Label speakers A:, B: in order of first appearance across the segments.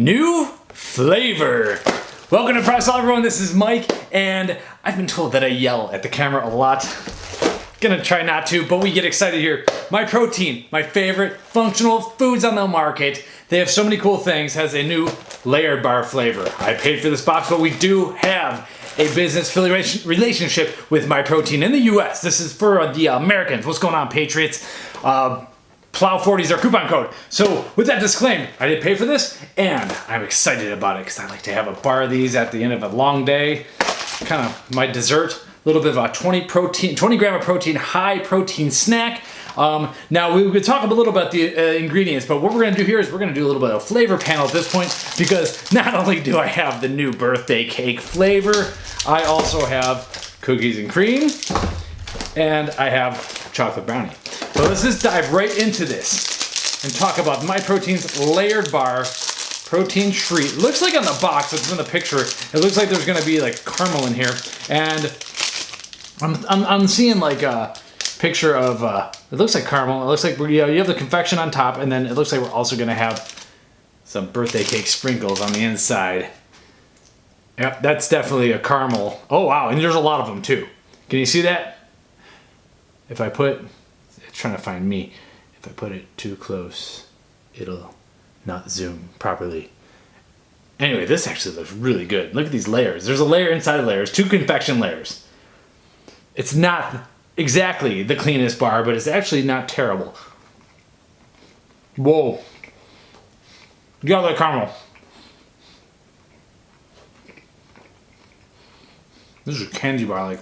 A: new flavor. Welcome to Press All, everyone. This is Mike, and I've been told that I yell at the camera a lot. Gonna try not to, but we get excited here. Myprotein, my favorite functional foods on the market. They have so many cool things. Has a new layered bar flavor. I paid for this box, but we do have a business relationship with Myprotein in the US. This is for the Americans. What's going on, Patriots? Plow40 is our coupon code. So with that disclaimed, I did pay for this, and I'm excited about it because I like to have a bar of these at the end of a long day. Kind of my dessert. A little bit of a 20 gram of protein, high protein snack. Now we could talk a little about the ingredients, but what we're gonna do here is we're gonna do a little bit of flavor panel at this point, because not only do I have the new birthday cake flavor, I also have cookies and cream, and I have chocolate brownie. So let's just dive right into this and talk about Myprotein's Layered Bar Protein Treat. It looks like on the box, it's in the picture, it looks like there's gonna be like caramel in here, and I'm seeing like a picture of, it looks like caramel. It looks like you have the confection on top, and then it looks like we're also gonna have some birthday cake sprinkles on the inside. Yep, that's definitely a caramel. Oh wow, and there's a lot of them too. Can you see that? If I put, it's trying to find me. If I put it too close, it'll not zoom properly. Anyway, this actually looks really good. Look at these layers. There's a layer inside of layers, 2 confection layers. It's not exactly the cleanest bar, but it's actually not terrible. Whoa. You got that caramel. This is a candy bar, like,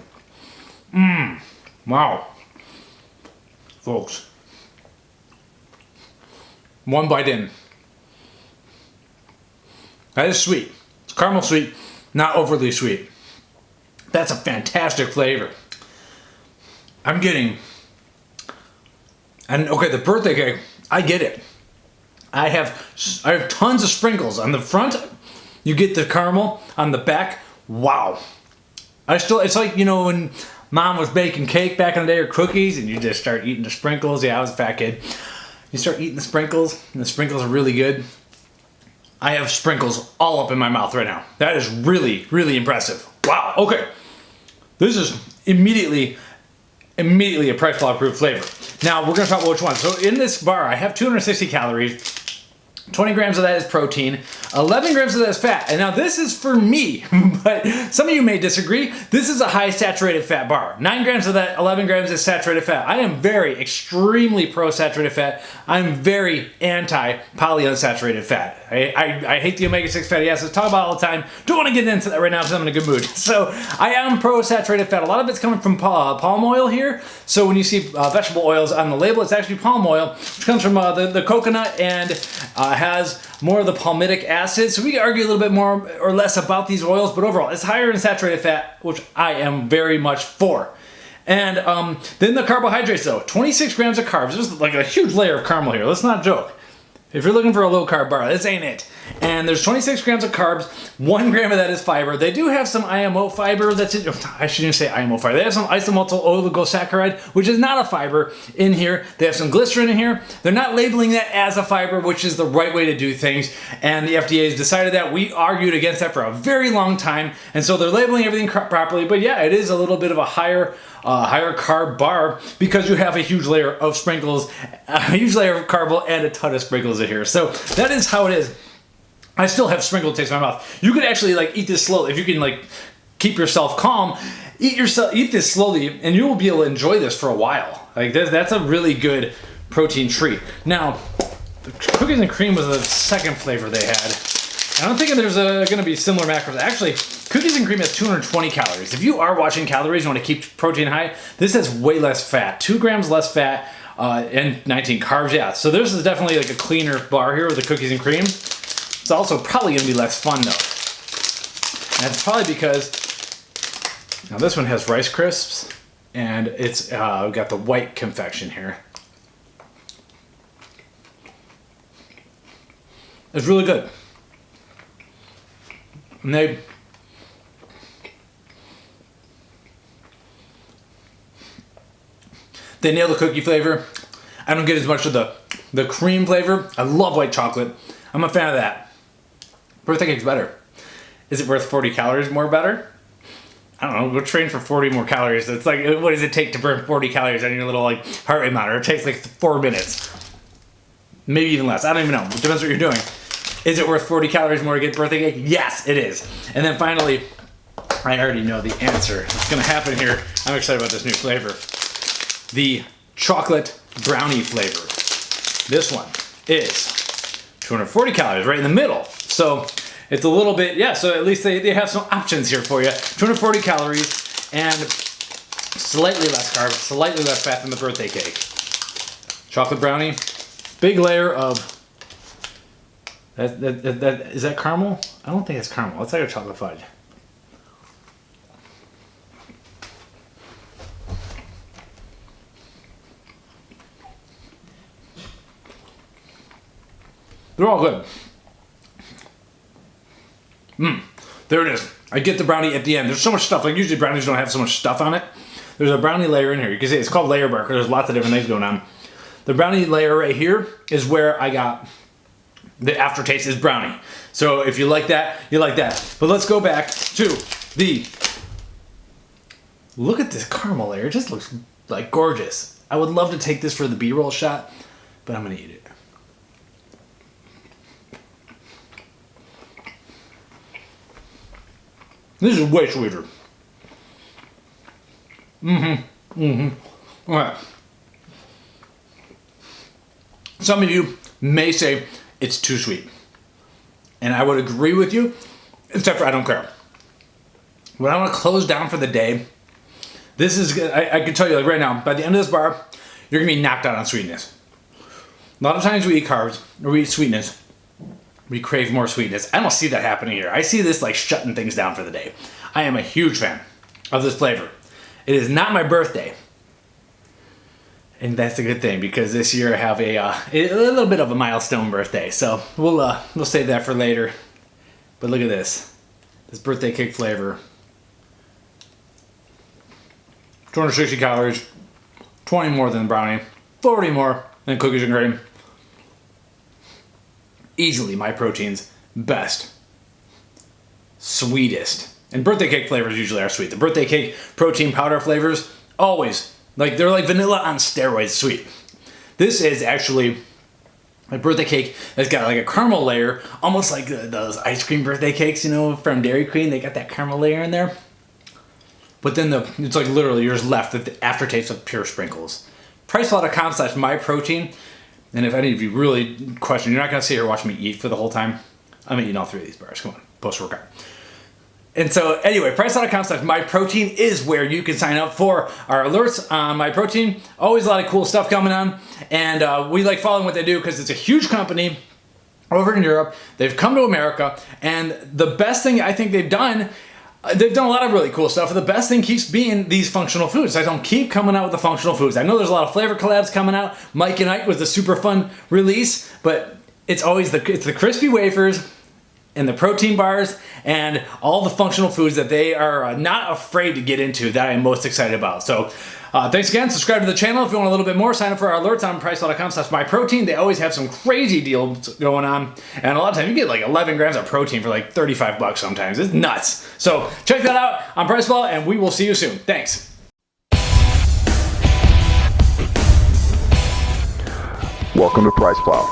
A: wow. Folks. One bite in. That is sweet. It's caramel sweet, not overly sweet. That's a fantastic flavor. I'm getting, and okay, the birthday cake, I get it. I have tons of sprinkles on the front. You get the caramel on the back. Wow. It's like, you know, when mom was baking cake back in the day, or cookies, and you just start eating the sprinkles. Yeah, I was a fat kid. You start eating the sprinkles, and the sprinkles are really good. I have sprinkles all up in my mouth right now. That is really, really impressive. Wow, okay. This is immediately a Price Law approved flavor. Now we're gonna talk about which one. So in this bar, I have 260 calories, 20 grams of that is protein, 11 grams of that is fat. And now this is for me, but some of you may disagree. This is a high saturated fat bar. 9 grams of that, 11 grams is saturated fat. I am very extremely pro saturated fat. I'm very anti polyunsaturated fat. I hate the omega-6 fatty acids, talk about it all the time. Don't want to get into that right now because I'm in a good mood. So I am pro saturated fat. A lot of it's coming from palm oil here. So when you see vegetable oils on the label, it's actually palm oil, which comes from the coconut, and has more of the palmitic acid. So we can argue a little bit more or less about these oils, but overall it's higher in saturated fat, which I am very much for. And then the carbohydrates though, 26 grams of carbs. There's like a huge layer of caramel here. Let's not joke. If you're looking for a low carb bar, this ain't it. And there's 26 grams of carbs, 1 gram of that is fiber. They do have some IMO fiber that's in, I shouldn't say IMO fiber. They have some isomaltyl oligosaccharide, which is not a fiber in here. They have some glycerin in here. They're not labeling that as a fiber, which is the right way to do things. And the FDA has decided that. We argued against that for a very long time. And so they're labeling everything properly. But yeah, it is a little bit of a higher carb bar because you have a huge layer of sprinkles, a huge layer of carb, and a ton of sprinkles in here. So that is how it is. I still have sprinkled taste in my mouth. You could actually like eat this slowly. If you can like keep yourself calm, eat this slowly, and you will be able to enjoy this for a while. Like that's a really good protein treat. Now, the cookies and cream was the second flavor they had. And I'm thinking there's going to be similar macros. Actually, cookies and cream has 220 calories. If you are watching calories, you want to keep protein high, this has way less fat. 2 grams less fat and 19 carbs, yeah. So this is definitely like a cleaner bar here with the cookies and cream. It's also probably going to be less fun though. And that's probably because, now this one has Rice Crisps, and it's we've got the white confection here. It's really good. And they nail the cookie flavor. I don't get as much of the cream flavor. I love white chocolate. I'm a fan of that. birthday cake's better. Is it worth 40 calories more better? I don't know, go train for 40 more calories. It's like, what does it take to burn 40 calories on your little like heart rate monitor? It takes like 4 minutes. Maybe even less, I don't even know. It depends what you're doing. Is it worth 40 calories more to get birthday cake? Yes, it is. And then finally, I already know the answer. What's gonna happen here, I'm excited about this new flavor. The chocolate brownie flavor. This one is 240 calories, right in the middle. So it's a little bit, yeah, so at least they have some options here for you. 240 calories and slightly less carbs, slightly less fat than the birthday cake. Chocolate brownie, big layer of, is that caramel? I don't think it's caramel, it's like a chocolate fudge. They're all good. There it is. I get the brownie at the end. There's so much stuff. Like usually brownies don't have so much stuff on it. There's a brownie layer in here. You can see it's called Layered Bar because there's lots of different things going on. The brownie layer right here is where I got the aftertaste is brownie. So if you like that, you like that. But let's go back to the, look at this caramel layer. It just looks like gorgeous. I would love to take this for the B-roll shot, but I'm gonna eat it. This is way sweeter. All right. Some of you may say it's too sweet. And I would agree with you, except for I don't care. When I want to close down for the day, this is, I can tell you like right now, by the end of this bar, you're gonna be knocked out on sweetness. A lot of times we eat carbs, or we eat sweetness, we crave more sweetness. I don't see that happening here. I see this like shutting things down for the day. I am a huge fan of this flavor. It is not my birthday. And that's a good thing because this year I have a little bit of a milestone birthday. So we'll save that for later. But look at this. This birthday cake flavor. 260 calories, 20 more than brownie, 40 more than cookies and cream. Easily Myprotein's best, sweetest. And birthday cake flavors usually are sweet. The birthday cake protein powder flavors, always, like they're like vanilla on steroids sweet. This is actually a birthday cake that's got like a caramel layer, almost like those ice cream birthday cakes, you know, from Dairy Queen. They got that caramel layer in there. But then it's like literally you're just left with the aftertaste of pure sprinkles. Priceflow.com/myprotein. And if any of you really question, you're not going to sit here and watch me eat for the whole time. I'm eating all 3 of these bars. Come on, post-workout. And so anyway, priceflow.com/myprotein is where you can sign up for our alerts on MyProtein. Always a lot of cool stuff coming on. And we like following what they do because it's a huge company over in Europe. They've come to America. And the best thing I think they've done a lot of really cool stuff. The best thing keeps being these functional foods. I don't keep coming out with the functional foods. I know there's a lot of flavor collabs coming out. Mike and Ike was a super fun release, but it's always the crispy wafers and the protein bars and all the functional foods that they are not afraid to get into that I'm most excited about. So thanks again. Subscribe to the channel if you want a little bit more. Sign up for our alerts on priceflow.com/myprotein. They always have some crazy deals going on. And a lot of times you get like 11 grams of protein for like 35 bucks sometimes. It's nuts. So check that out on Priceflow and we will see you soon. Thanks.
B: Welcome to Priceflow.